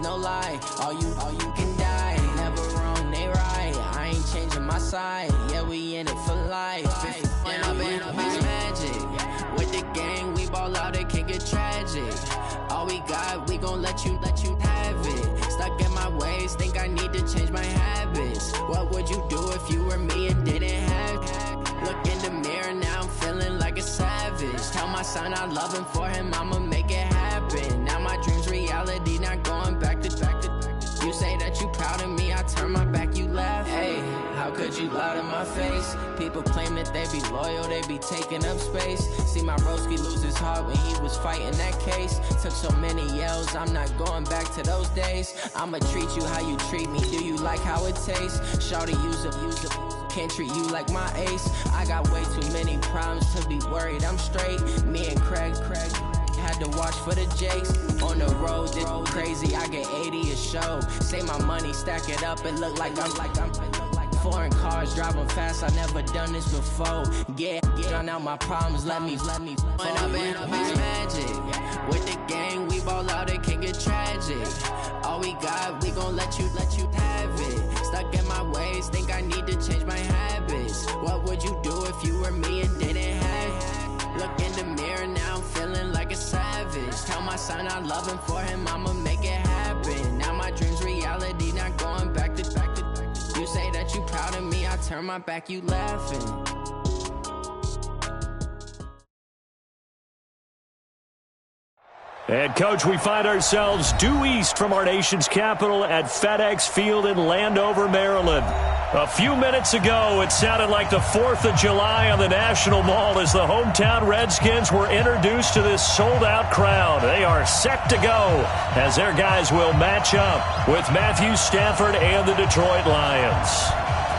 no lie. All you can die. Never wrong, they right. I ain't changing my side. Yeah, we in it for life. When I've been magic. With the gang, we ball out, it can get tragic. All we got, we gon' let you have it. Stuck in my ways, think I need to change my habits. What would you do if you were me and didn't have it? Look in the mirror, now I'm feeling like a savage. Tell my son I love him, for him I'ma make it happen. Now my dream's reality, not going back to. You say that you proud of me, I turn my back, you laugh. Hey, how could you lie to my face? People claim that they be loyal, they be taking up space. See my broski lose his heart when he was fighting that case. Took so many yells, I'm not going back to those days. I'ma treat you how you treat me, do you like how it tastes? Shawty, use up, can't treat you like my ace. I got way too many problems to be worried, I'm straight. Me and Craig had to watch for the Jakes. On the road, this crazy, I get 80 a show. Say my money, stack it up, it look like I'm foreign cars, driving fast, I never done this before. Get drown out my problems, let me When I've been magic. With the gang, we ball out, it can get tragic. All we got, we gon' let you have it. Stuck in my ways, think I need to change my habits. What would you do if you were me and didn't have it? Look in the mirror, now I'm feeling like a savage. Tell my son I love him, for him I'ma make it happen. Now my dream's reality, not going back to. You say that you proud of me, I turn my back, you laughing. And, Coach, we find ourselves due east from our nation's capital at FedEx Field in Landover, Maryland. A few minutes ago, it sounded like the 4th of July on the National Mall as the hometown Redskins were introduced to this sold-out crowd. They are set to go as their guys will match up with Matthew Stafford and the Detroit Lions.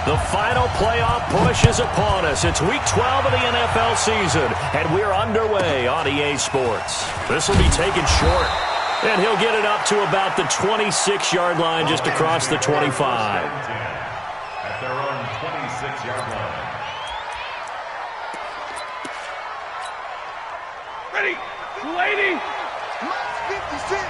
The final playoff push is upon us. It's Week 12 of the NFL season, and we're underway on EA Sports. This will be taken short, and he'll get it up to about the 26-yard line just across the 25. At their own 26-yard line. Ready, 280. 56.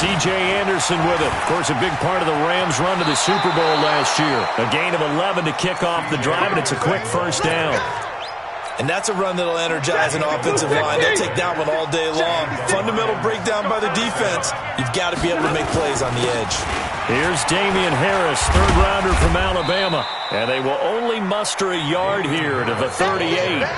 C.J. Anderson with it. Of course, a big part of the Rams' run to the Super Bowl last year. A gain of 11 to kick off the drive, and it's a quick first down. And that's a run that'll energize an offensive line. They'll take that one all day long. Fundamental breakdown by the defense. You've got to be able to make plays on the edge. Here's Damian Harris, third-rounder from Alabama. And they will only muster a yard here to the 38.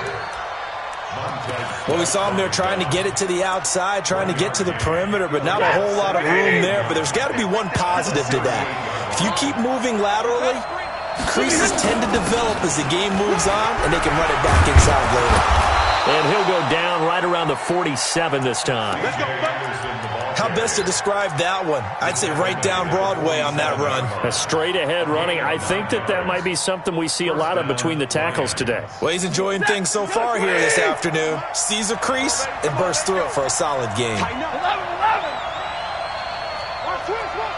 Well, we saw him there trying to get it to the outside, trying to get to the perimeter, but not a whole lot of room there. But there's got to be one positive to that. If you keep moving laterally, creases tend to develop as the game moves on, and they can run it back inside later. And he'll go down right around the 47 this time. How best to describe that one? I'd say right down Broadway on that run. A straight-ahead running. I think that might be something we see a lot of between the tackles today. Well, he's enjoying things so far here this afternoon. Sees a crease and bursts through it for a solid game. 11.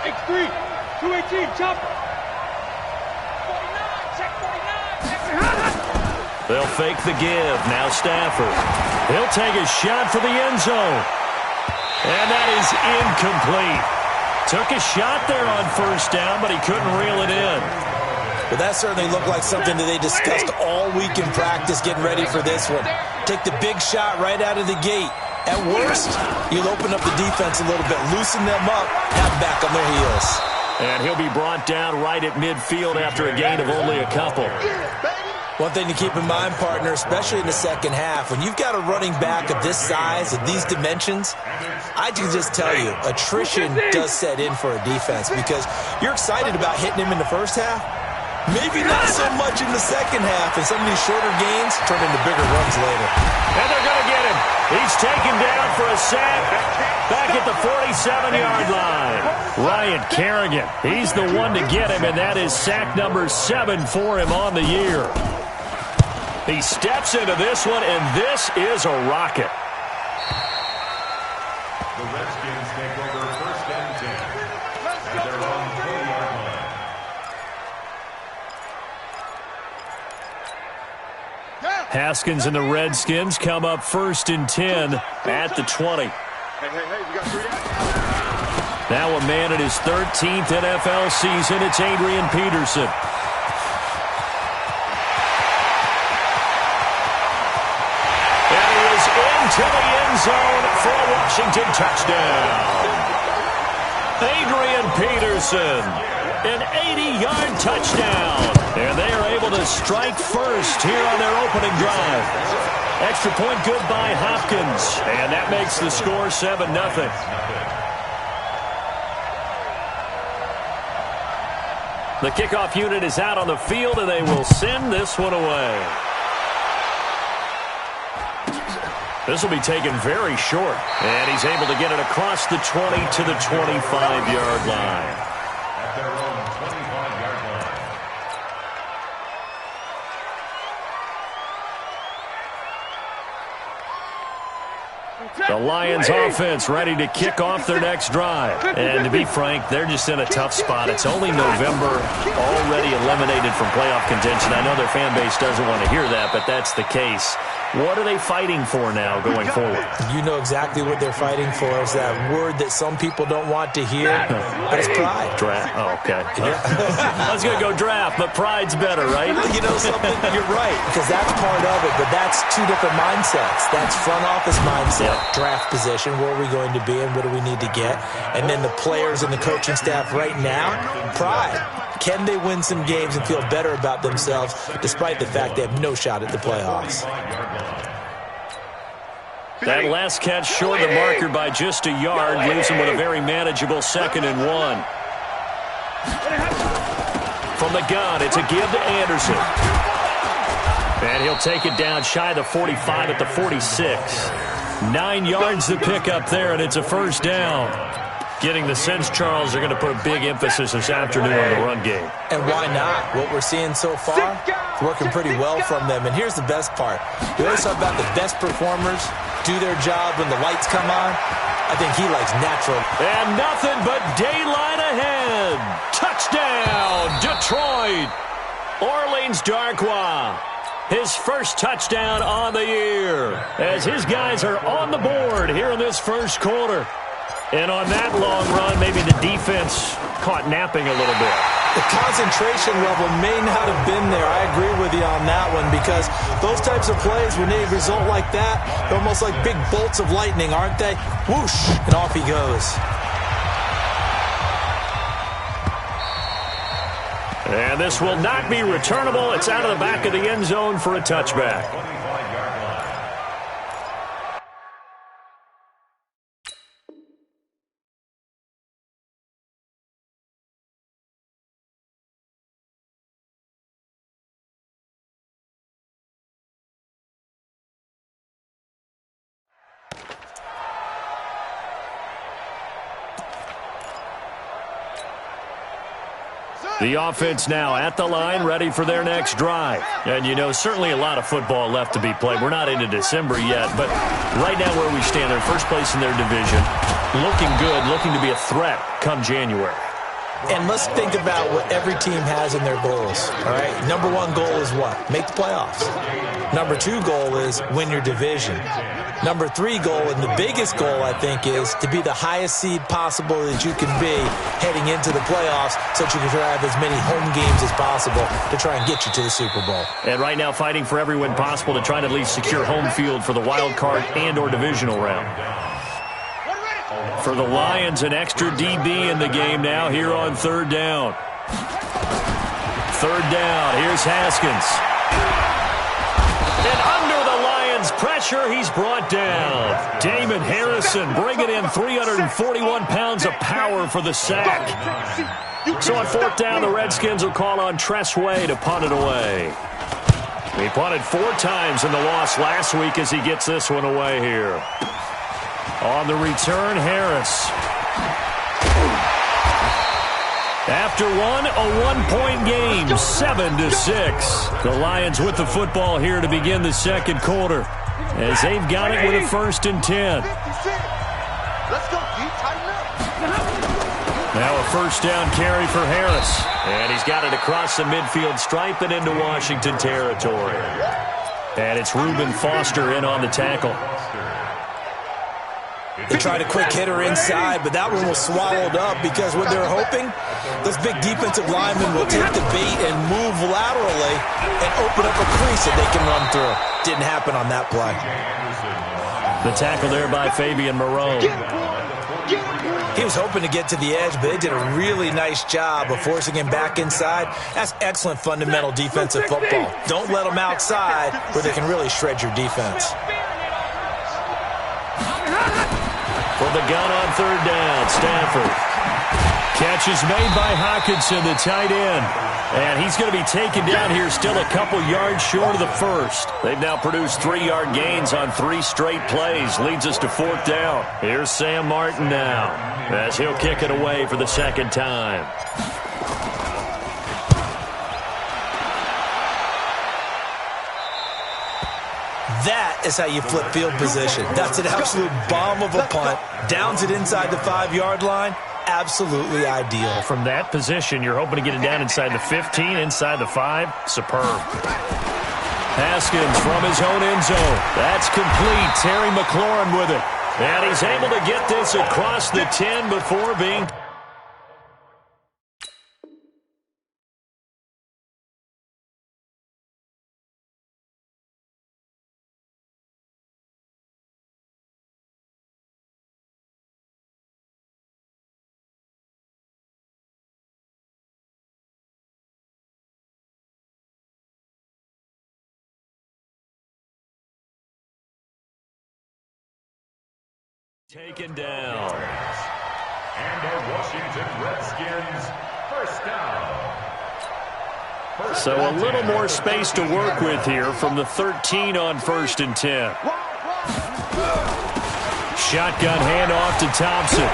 X3, 218, chopper. 49, check 49. They'll fake the give. Now Stafford. He'll take a shot for the end zone. And that is incomplete. Took a shot there on first down, but he couldn't reel it in. Well, that certainly looked like something that they discussed all week in practice getting ready for this one. Take the big shot right out of the gate. At worst, you'll open up the defense a little bit, loosen them up, have them back on their heels. And he'll be brought down right at midfield after a gain of only a couple. One thing to keep in mind, partner, especially in the second half, when you've got a running back of this size, of these dimensions, I can just tell you, attrition does set in for a defense because you're excited about hitting him in the first half. Maybe not so much in the second half, and some of these shorter gains turn into bigger runs later. And they're going to get him. He's taken down for a sack back at the 47-yard line. Ryan Kerrigan, he's the one to get him, and that is sack number 7 for him on the year. He steps into this one, and this is a rocket. The Redskins take over first and 10. At their own 20-yard line. Haskins and the Redskins come up first and 10 at the 20. Hey, we got 3 down. Now a man in his 13th NFL season, it's Adrian Peterson. And he is into the end zone for a Washington touchdown. Adrian Peterson, an 80-yard touchdown. And they are able to strike first here on their opening drive. Extra point good by Hopkins. And that makes the score 7-0. The kickoff unit is out on the field, and they will send this one away. This will be taken very short. And he's able to get it across the 20 to the 25-yard line. At their own 25-yard line. The Lions offense ready to kick off their next drive. And to be frank, they're just in a tough spot. It's only November, already eliminated from playoff contention. I know their fan base doesn't want to hear that, but that's the case. What are they fighting for now going forward? You know exactly what they're fighting for. Is that word that some people don't want to hear, but it's pride. Draft. Oh, okay. Yeah. I was going to go draft, but pride's better, right? You know something? You're right, because that's part of it, but that's two different mindsets. That's front office mindset, draft position, where are we going to be and what do we need to get? And then the players and the coaching staff right now, pride. Can they win some games and feel better about themselves despite the fact they have no shot at the playoffs? That last catch short of the marker by just a yard leaves him with a very manageable 2nd and 1. From the gun, it's a give to Anderson. And he'll take it down shy of the 45 at the 46. 9 yards to pick up there, and it's a first down. Getting the sense, Charles, they're going to put a big emphasis this afternoon on the run game. And why not? What we're seeing so far, it's working pretty well from them. And here's the best part. We always talk about the best performers do their job when the lights come on. I think he likes natural. And nothing but daylight ahead. Touchdown, Detroit. Orleans Darkwa. His first touchdown on the year as his guys are on the board here in this first quarter. And on that long run, maybe the defense caught napping a little bit. The concentration level may not have been there. I agree with you on that one because those types of plays, when they result like that, they're almost like big bolts of lightning, aren't they? Whoosh, and off he goes. And this will not be returnable. It's out of the back of the end zone for a touchback. The offense now at the line, ready for their next drive. And, you know, certainly a lot of football left to be played. We're not into December yet, but right now where we stand, they're first place in their division. Looking good, looking to be a threat come January. And let's think about what every team has in their goals, all right? Number 1 goal is what? Make the playoffs. Number 2 goal is win your division. Number 3 goal, and the biggest goal, I think, is to be the highest seed possible that you can be heading into the playoffs so that you can have as many home games as possible to try and get you to the Super Bowl. And right now fighting for every win possible to try to at least secure home field for the wild card and or divisional round. For the Lions, an extra DB in the game now here on 3rd down. 3rd down, here's Haskins. And under the Lions' pressure, he's brought down. Damon Harrison bringing in 341 pounds of power for the sack. So on 4th down, the Redskins will call on Tress Way to punt it away. He punted 4 times in the loss last week as he gets this one away here. On the return, Harris. After one, a one-point game, 7-6. The Lions with the football here to begin the second quarter as they've got it with a 1st and 10. Now a 1st down carry for Harris. And he's got it across the midfield stripe and into Washington territory. And it's Reuben Foster in on the tackle. They tried a quick hitter inside, but that one was swallowed up because what they were hoping, those big defensive linemen will take the bait and move laterally and open up a crease that they can run through. Didn't happen on that play. The tackle there by Fabian Moreau. He was hoping to get to the edge, but they did a really nice job of forcing him back inside. That's excellent fundamental defensive football. Don't let them outside where they can really shred your defense. For the gun on third down, Stafford. Catch is made by Hockenson, the tight end. And he's going to be taken down here still a couple yards short of the first. They've now produced 3-yard gains on 3 straight plays. Leads us to fourth down. Here's Sam Martin now as he'll kick it away for the second time. That is how you flip field position. That's an absolute bomb of a punt. Downs it inside the 5-yard line. Absolutely ideal. From that position, you're hoping to get it down inside the 15, inside the 5. Superb. Haskins from his own end zone. That's complete. Terry McLaurin with it. And he's able to get this across the 10 before being... taken down. And the Washington Redskins, first down. So a little more space to work with here from the 13 on 1st and 10. Shotgun handoff to Thompson.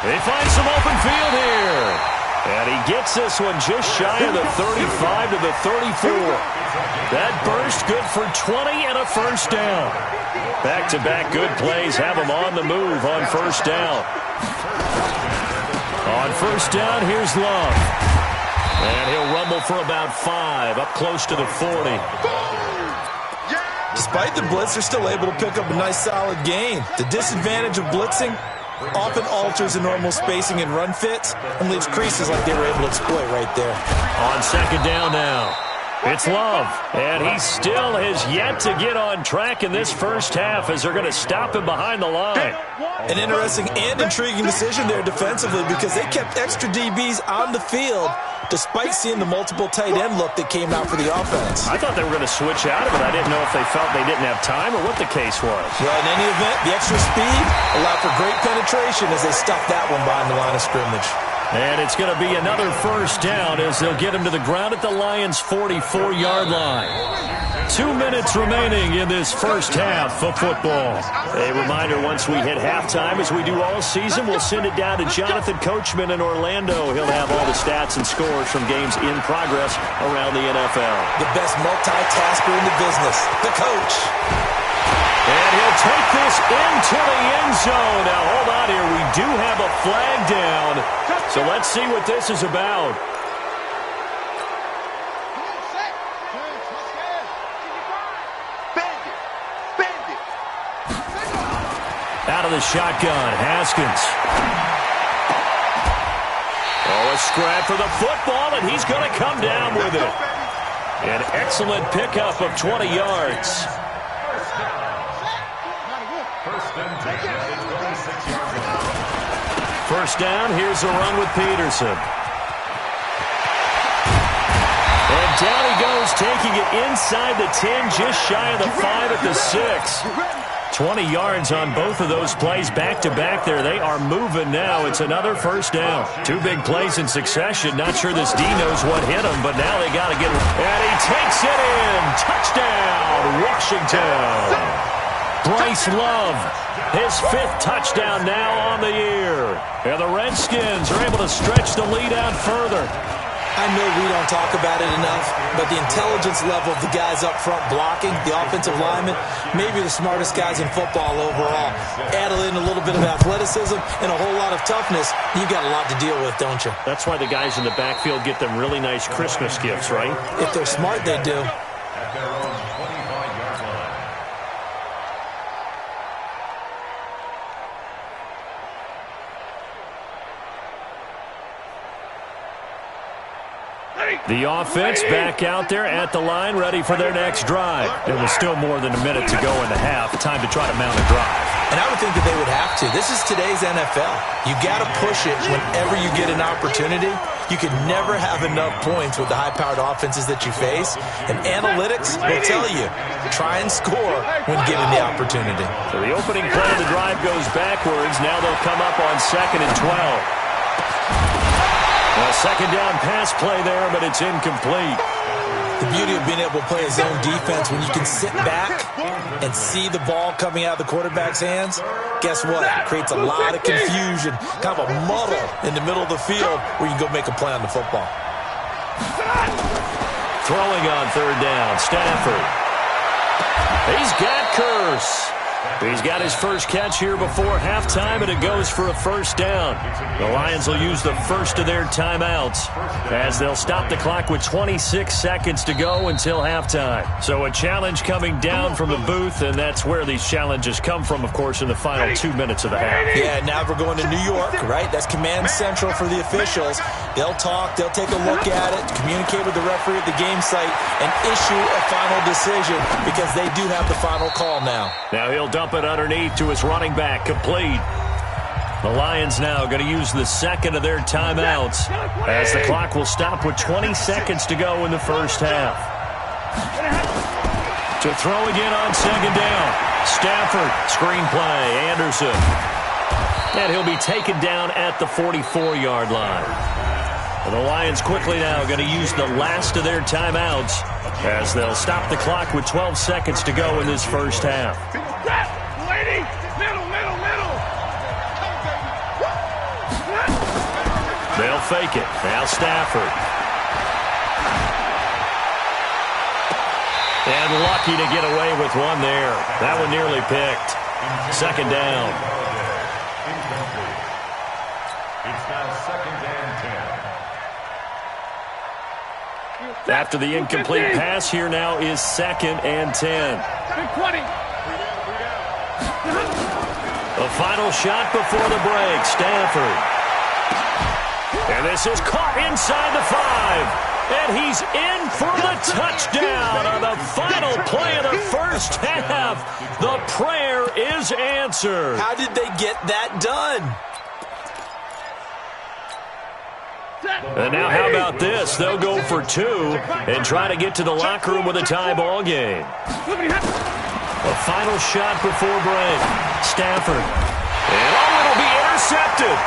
They find some open field here. And he gets this one just shy of the 35 to the 34. That burst good for 20 and a first down. Back-to-back good plays have him on the move on first down. On first down, here's Love. And he'll rumble for about 5, up close to the 40. Despite the blitz, they're still able to pick up a nice solid gain. The disadvantage of blitzing often alters the normal spacing and run fits and leaves creases like they were able to exploit right there. On second down now, it's Love. And he still has yet to get on track in this first half as they're going to stop him behind the line. An interesting and intriguing decision there defensively because they kept extra DBs on the field despite seeing the multiple tight end look that came out for the offense. I thought they were going to switch out of it. I didn't know if they felt they didn't have time or what the case was. Well, in any event, the extra speed allowed for great penetration as they stuffed that one behind the line of scrimmage. And it's going to be another first down as they'll get him to the ground at the Lions' 44-yard line. 2 minutes remaining in this first half of football. A reminder, once we hit halftime, as we do all season, we'll send it down to Jonathan Coachman in Orlando. He'll have all the stats and scores from games in progress around the NFL. The best multitasker in the business, the coach. And he'll take this into the end zone. Now, hold on here. We do have a flag down. So let's see what this is about. Out of the shotgun, Haskins. Oh, a scrap for the football, and he's going to come down with it. An excellent pickup of 20 yards. First down, here's a run with Peterson. And down he goes, taking it inside the 10, just shy of the 5 at the 6. 20 yards on both of those plays back-to-back there. They are moving now. It's another first down. 2 big plays in succession. Not sure this D knows what hit him, but now they got to get it. And he takes it in. Touchdown, Washington. Bryce Love, his 5th touchdown now on the year. And the Redskins are able to stretch the lead out further. I know we don't talk about it enough, but the intelligence level of the guys up front blocking, the offensive linemen, maybe the smartest guys in football overall. Add in a little bit of athleticism and a whole lot of toughness, you've got a lot to deal with, don't you? That's why the guys in the backfield get them really nice Christmas gifts, right? If they're smart, they do. At their own 25-yard line. The offense back out there at the line, ready for their next drive. It was still more than a minute to go in the half. Time to try to mount a drive. And I would think that they would have to. This is today's NFL. You got to push it whenever you get an opportunity. You can never have enough points with the high-powered offenses that you face. And analytics will tell you, try and score when given the opportunity. So the opening play of the drive goes backwards. Now they'll come up on 2nd and 12. A second down pass play there, but it's incomplete. The beauty of being able to play a zone defense when you can sit back and see the ball coming out of the quarterback's hands, guess what? It creates a lot of confusion, kind of a muddle in the middle of the field where you can go make a play on the football. Throwing on 3rd down, Stafford. He's got Curse. He's got his first catch here before halftime, and it goes for a first down. The Lions will use the first of their timeouts as they'll stop the clock with 26 seconds to go until halftime. So a challenge coming down from the booth, and that's where these challenges come from, of course, in the final 2 minutes of the half. Yeah, now we're going to New York, right? That's command central for the officials. They'll talk, they'll take a look at it, communicate with the referee at the game site, and issue a final decision because they do have the final call now. Now he'll dump it underneath to his running back, complete. The Lions now going to use the second of their timeouts as the clock will stop with 20 seconds to go in the first half. To throw again on 2nd down. Stafford, screenplay, Anderson. And he'll be taken down at the 44-yard line. And the Lions quickly now going to use the last of their timeouts as they'll stop the clock with 12 seconds to go in this first half. They'll fake it. Now Stafford. And lucky to get away with one there. That one nearly picked. 2nd down. It's now 2nd and 10. After the incomplete pass, here now is 2nd and 10. The final shot before the break. Stafford. And this is caught inside the 5. And he's in for the touchdown on the final play of the first half. The prayer is answered. How did they get that done? And now how about this? They'll go for 2 and try to get to the locker room with a tie ball game. A final shot before break. Stafford. And it'll be intercepted.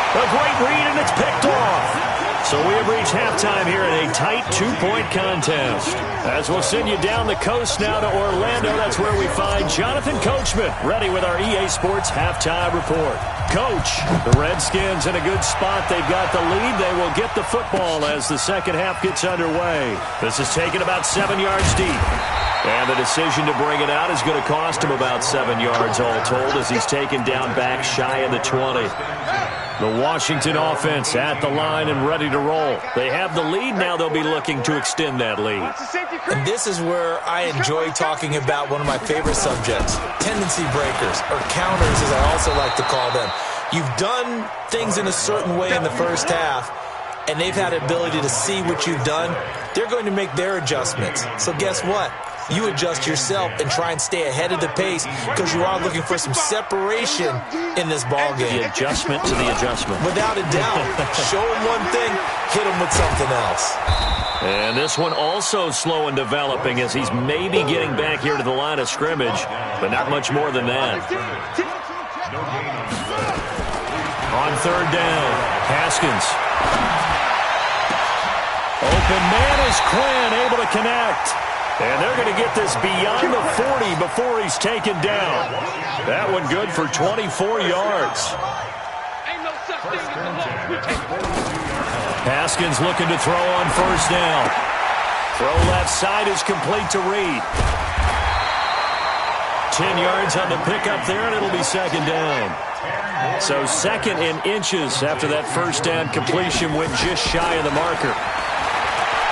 A great read, and it's picked off. So we have reached halftime here in a tight 2-point contest. As we'll send you down the coast now to Orlando, that's where we find Jonathan Coachman, ready with our EA Sports halftime report. Coach, the Redskins in a good spot. They've got the lead. They will get the football as the second half gets underway. This is taken about 7 yards deep. And the decision to bring it out is going to cost him about 7 yards all told as he's taken down back shy of the 20. The Washington offense at the line and ready to roll. They have the lead. Now they'll be looking to extend that lead. And this is where I enjoy talking about one of my favorite subjects, tendency breakers, or counters as I also like to call them. You've done things in a certain way in the first half, and they've had the ability to see what you've done. They're going to make their adjustments. So guess what? You adjust yourself and try and stay ahead of the pace because you are looking for some separation in this ball game. The adjustment to the adjustment. Without a doubt. Show them one thing, hit them with something else. And this one also slow and developing as he's maybe getting back here to the line of scrimmage, but not much more than that. On 3rd down, Haskins. Open man is Quinn, able to connect. And they're going to get this beyond the 40 before he's taken down. That one good for 24 yards. Haskins looking to throw on 1st down. Throw left side is complete to Reed. 10 yards on the pickup there, and it'll be 2nd down. So 2nd in inches after that 1st down completion went just shy of the marker.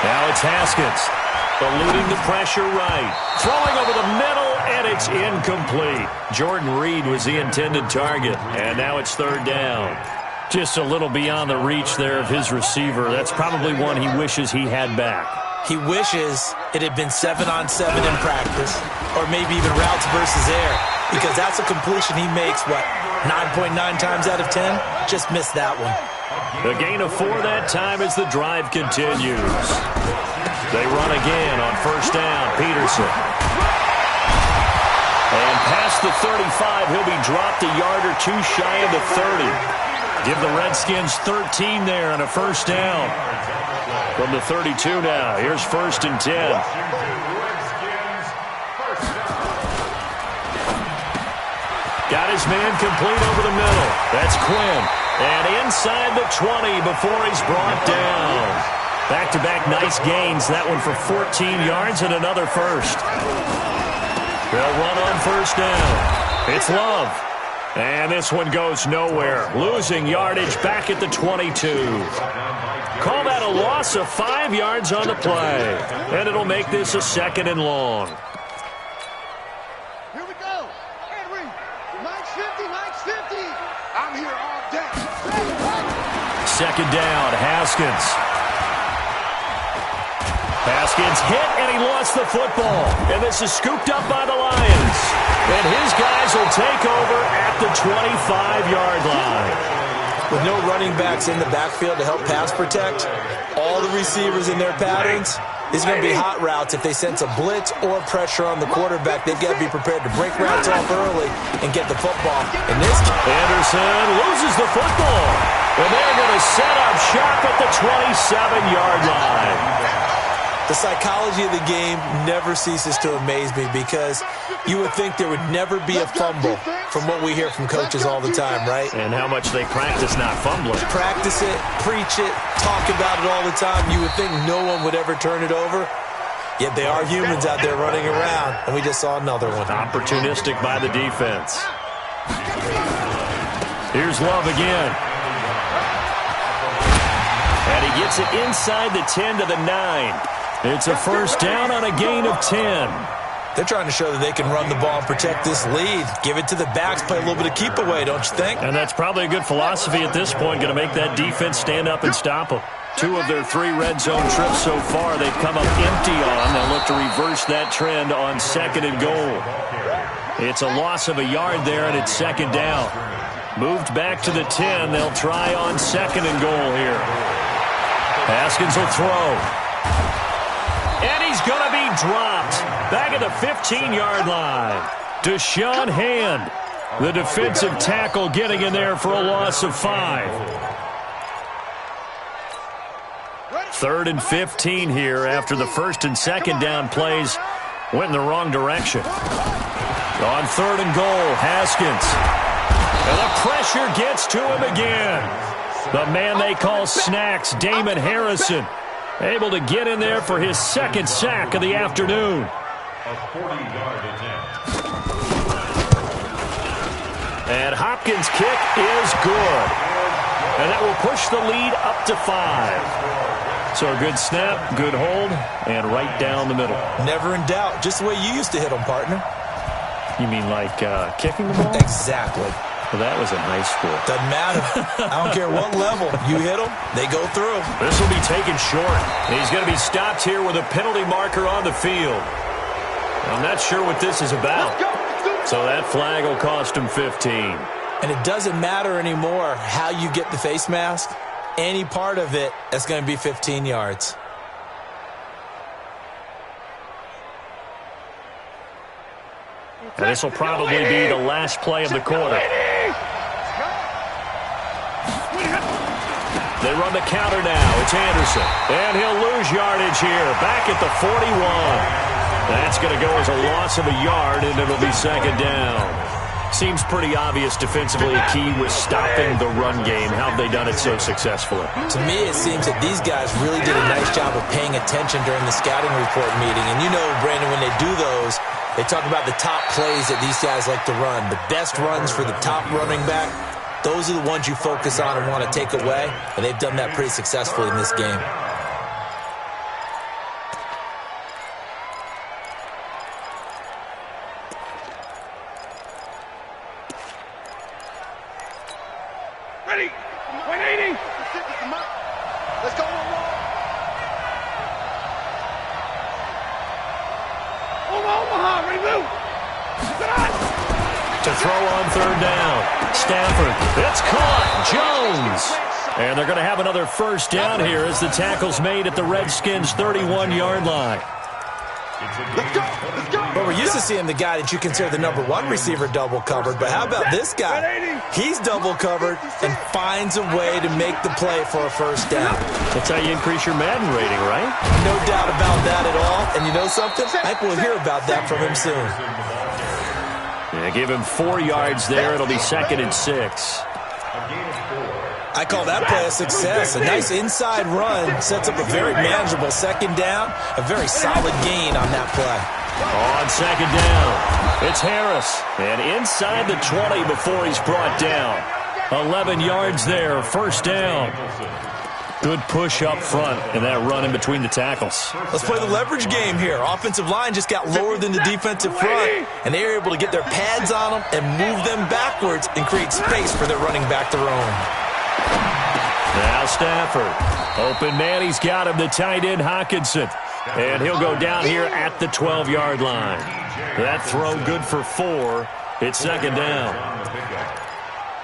Now it's Haskins. Eluding the pressure right. Throwing over the middle, and it's incomplete. Jordan Reed was the intended target, and now it's 3rd down. Just a little beyond the reach there of his receiver. That's probably one he wishes he had back. He wishes it had been 7-on-7 in practice, or maybe even routes versus air, because that's a completion he makes, 9.9 times out of 10? Just missed that one. The gain of 4 that time as the drive continues. They run again on first down. Peterson. And past the 35, he'll be dropped a yard or two shy of the 30. Give the Redskins 13 there on a first down. From the 32 now, here's first and 10. Got his man complete over the middle. That's Quinn. And inside the 20 before he's brought down. Back-to-back nice gains. That one for 14 yards and another first. They'll run on first down. It's Love. And this one goes nowhere. Losing yardage back at the 22. Call that a loss of 5 yards on the play. And it'll make this a second and long. Here we go. Henry. Mike's 50. I'm here all day. Second down, Haskins. Haskins hit, and he lost the football. And this is scooped up by the Lions. And his guys will take over at the 25-yard line. With no running backs in the backfield to help pass protect, all the receivers in their patterns, these are going to be hot routes. If they sense a blitz or pressure on the quarterback, they've got to be prepared to break routes off early and get the football. In this case, Anderson loses the football. And they're going to set up shop at the 27-yard line. the psychology of the game never ceases to amaze me, because you would think there would never be a fumble from what we hear from coaches all the time, right? And how much they practice not fumbling. Practice it, preach it, talk about it all the time. You would think no one would ever turn it over. Yet they are humans out there running around, and we just saw another one. Opportunistic by the defense. Here's Love again. And he gets it inside the 10 to the 9. It's a first down on a gain of 10. They're trying to show that they can run the ball and protect this lead. Give it to the backs, play a little bit of keep away, don't you think? And that's probably a good philosophy at this point, going to make that defense stand up and stop them. 2 of their 3 red zone trips so far they've come up empty on. They'll look to reverse that trend on 2nd and goal. It's a loss of a yard there, and it's 2nd down. Moved back to the 10. They'll try on 2nd and goal here. Haskins will throw. And he's going to be dropped back at the 15-yard line. Deshaun Hand, the defensive tackle, getting in there for a loss of 5. 3rd and 15 here after the 1st and 2nd down plays went in the wrong direction. On 3rd and goal, Haskins. And the pressure gets to him again. The man they call Snacks, Damon Harrison, able to get in there for his 2nd sack of the afternoon. A 40-yard attempt. And Hopkins' kick is good. And that will push the lead up to 5. So a good snap, good hold, and right down the middle. Never in doubt. Just the way you used to hit them, partner. You mean like kicking the ball? Exactly. Well, that was in high school. Doesn't matter. I don't care what level. You hit them, they go through. This will be taken short. He's going to be stopped here with a penalty marker on the field. I'm not sure what this is about. So that flag will cost him 15. And it doesn't matter anymore how you get the face mask. Any part of it, that's going to be 15 yards. And this will probably be the last play of the quarter. They run the counter now. It's Anderson. And he'll lose yardage here. Back at the 41. That's going to go as a loss of a yard, and it'll be 2nd down. Seems pretty obvious defensively a key was stopping the run game. How have they done it so successfully? To me, it seems that these guys really did a nice job of paying attention during the scouting report meeting. And you know, Brandon, when they do those, they talk about the top plays that these guys like to run. The best runs for the top running back, those are the ones you focus on and want to take away. And they've done that pretty successfully in this game. Ready. 180. Let's go one more. Omaha, ready, move. To throw on third down. Stafford. It's caught. Jones. And they're going to have another first down here as the tackle's made at the Redskins' 31-yard line. Let's go. Let's go. Well, we're used to seeing the guy that you consider the number one receiver double covered, but how about this guy? He's double covered and finds a way to make the play for a first down. That's how you increase your Madden rating, right? No doubt about that at all. And you know something? I think we'll hear about that from him soon. Yeah, give him 4 yards there. It'll be 2nd and 6. I call that play a success. A nice inside run sets up a very manageable second down. A very solid gain on that play. On second down, it's Harris. And inside the 20 before he's brought down. 11 yards there, first down. Good push up front and that run in between the tackles. Let's play the leverage game here. Offensive line just got lower than the defensive front, and they were able to get their pads on them and move them backwards and create space for their running back to roam. Now Stafford. Open man, he's got him, the tight end Hockenson. And he'll go down here at the 12-yard line. That throw good for 4. It's second down.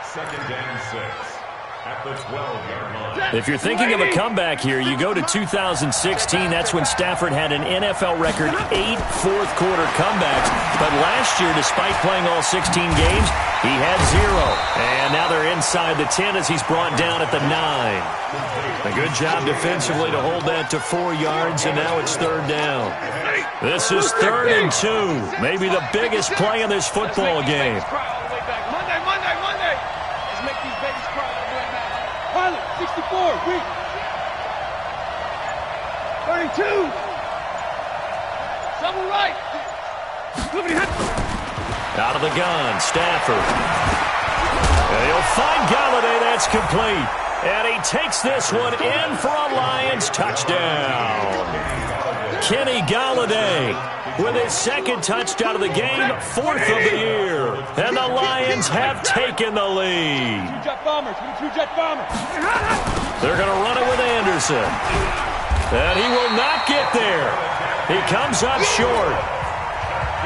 Second and 6 at the 12-yard line. If you're thinking of a comeback here, you go to 2016. That's when Stafford had an NFL record 8 fourth-quarter comebacks. But last year, despite playing all 16 games, he had 0. And now they're inside the 10 as he's brought down at the 9. A good job defensively to hold that to 4 yards, and now it's third down. This is 3rd and 2. Maybe the biggest play in this football game. Monday. Let's make these babies cry all the way back. Pilot, 64, weak. 32. Double right. Out of the gun, Stafford. And he'll find Galladay. That's complete. And he takes this one in for a Lions touchdown. Kenny Galladay with his 2nd touchdown of the game, 4th of the year. And the Lions have taken the lead. Two-jet bombers. They're going to run it with Anderson. And he will not get there. He comes up short.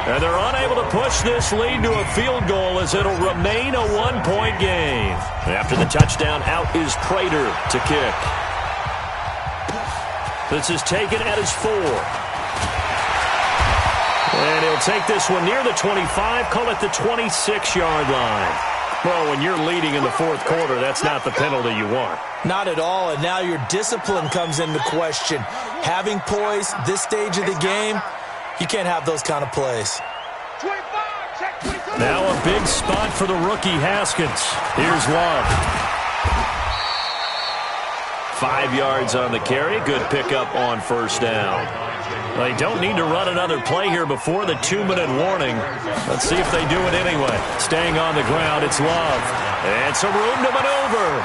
And they're unable to push this lead to a field goal as it'll remain a 1-point game. After the touchdown, out is Prater to kick. This is taken at his 4. And he'll take this one near the 25, call it the 26-yard line. Well, when you're leading in the 4th quarter, that's not the penalty you want. Not at all, and now your discipline comes into question. Having poise this stage of the game, you can't have those kind of plays. 25, check 25. Now a big spot for the rookie Haskins. Here's Love. 5 yards on the carry. Good pickup on first down. They don't need to run another play here before the 2-minute warning. Let's see if they do it anyway. Staying on the ground, it's Love. And some room to maneuver.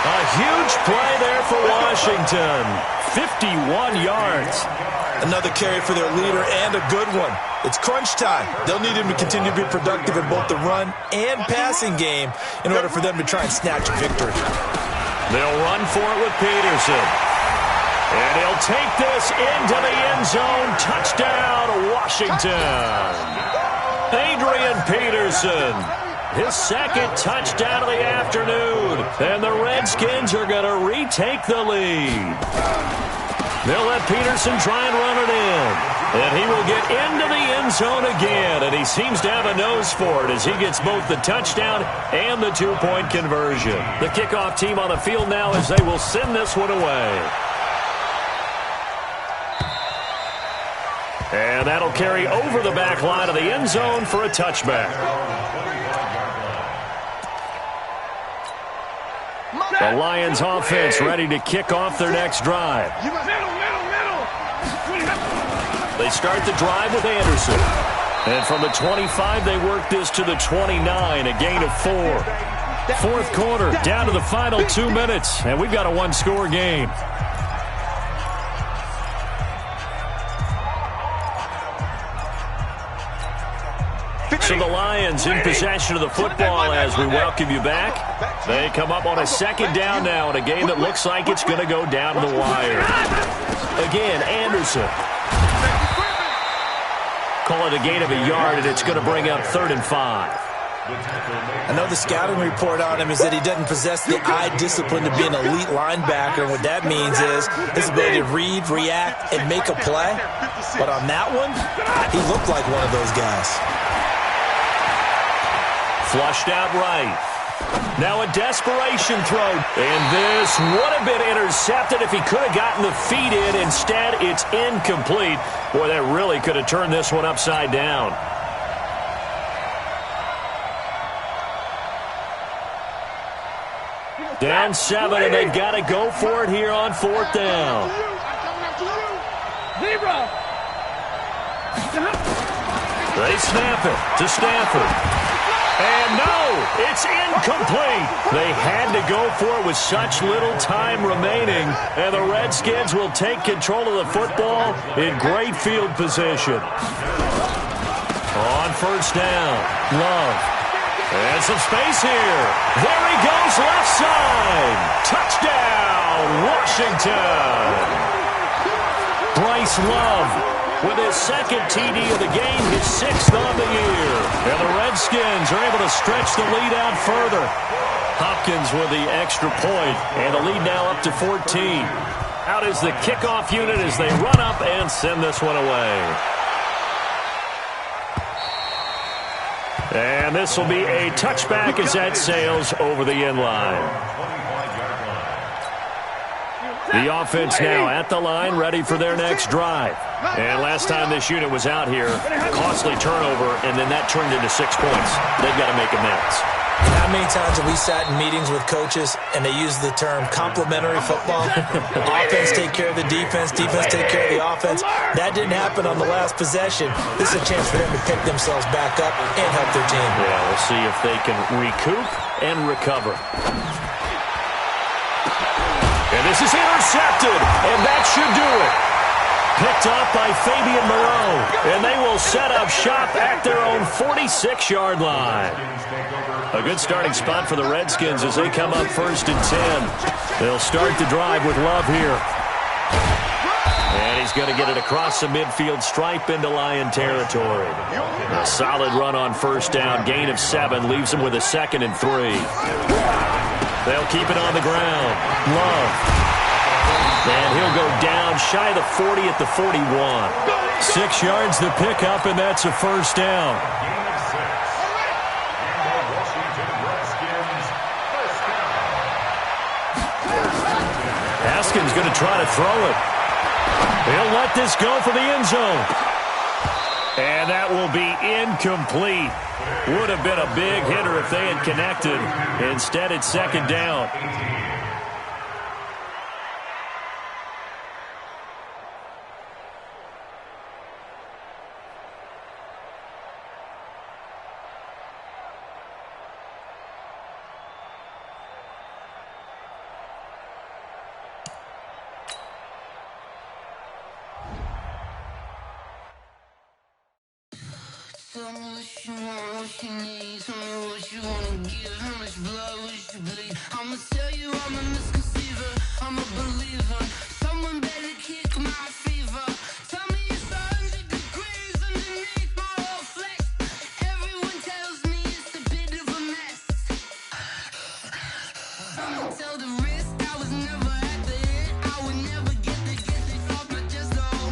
A huge play there for Washington. 51 yards. Another carry for their leader and a good one. It's crunch time. They'll need him to continue to be productive in both the run and passing game in order for them to try and snatch a victory. They'll run for it with Peterson. And he'll take this into the end zone. Touchdown, Washington. Adrian Peterson. His 2nd touchdown of the afternoon. And the Redskins are going to retake the lead. They'll let Peterson try and run it in. And he will get into the end zone again. And he seems to have a nose for it as he gets both the touchdown and the 2-point conversion. The kickoff team on the field now as they will send this one away. And that'll carry over the back line of the end zone for a touchback. The Lions offense ready to kick off their next drive. Middle. They start the drive with Anderson. And from the 25, they work this to the 29, a gain of 4. 4th quarter, down to the final 2 minutes, and we've got a 1-score game. So the Lions in possession of the football as we welcome you back. They come up on a second down now in a game that looks like it's going to go down to the wire. Again, Anderson. Call it a gain of a yard, and it's going to bring up 3rd and 5. I know the scouting report on him is that he doesn't possess the eye discipline to be an elite linebacker. And what that means is his ability to read, react, and make a play. But on that one, he looked like one of those guys. Flushed out right. Now a desperation throw. And this would have been intercepted if he could have gotten the feet in. Instead, it's incomplete. Boy, that really could have turned this one upside down. Down 7, and they've got to go for it here on 4th down. They snap it to Stafford. And no, it's incomplete. They had to go for it with such little time remaining, and the Redskins will take control of the football in great field position. On 1st down, Love. And some space here. There he goes, left side. Touchdown, Washington. Bryce Love with his 2nd TD of the game, his 6th on the year. And the Redskins are able to stretch the lead out further. Hopkins with the extra point, and the lead now up to 14. Out is the kickoff unit as they run up and send this one away. And this will be a touchback as that sails over the end line. The offense now at the line, ready for their next drive. And last time this unit was out here, costly turnover, and then that turned into 6 points. They've got to make amends. How many times have we sat in meetings with coaches and they use the term complementary football? Offense take care of the defense, defense take care of the offense. That didn't happen on the last possession. This is a chance for them to pick themselves back up and help their team. Yeah, we'll see if they can recoup and recover. And this is intercepted, and that should do it. Picked up by Fabian Moreau, and they will set up shop at their own 46-yard line. A good starting spot for the Redskins as they come up 1st and 10. They'll start the drive with Love here. And he's going to get it across the midfield stripe into Lion territory. A solid run on 1st down, gain of 7, leaves him with a 2nd and 3. They'll keep it on the ground. Love. And he'll go down shy of the 40 at the 41. 6 yards to pick up, and that's a 1st down. Haskins going to try to throw it. He'll let this go for the end zone. And that will be incomplete. Would have been a big hitter if they had connected. Instead, it's 2nd down. Tell me what you want, what you need. Tell me what you wanna give. How much blood would you bleed? I'ma tell you I'm a misconceiver. I'm a believer. Someone better kick my fever. Tell me it's 100 degrees underneath my whole flesh. Everyone tells me it's a bit of a mess. I'ma tell the risk I was never at the end. I would never get the off my chest. Oh,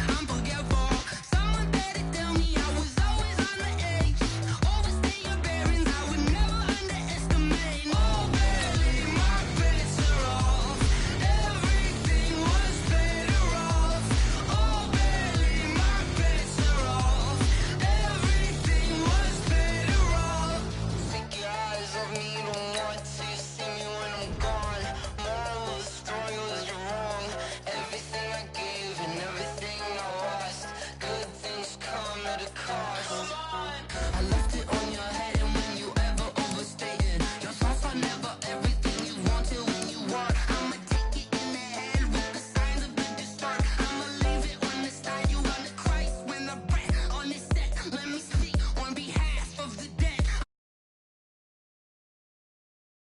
I'm forgetful. Someone better tell me I was always on the edge. Overstay your bearings, I would never underestimate. Oh, barely, my bets are off. Everything was better off. Oh, barely, my bets are off. Everything was better off. Take your eyes off me, don't want to see me when I'm gone. Moral of the story was you're wrong. Everything I gave and everything I lost. Good things come at a cost. I left it all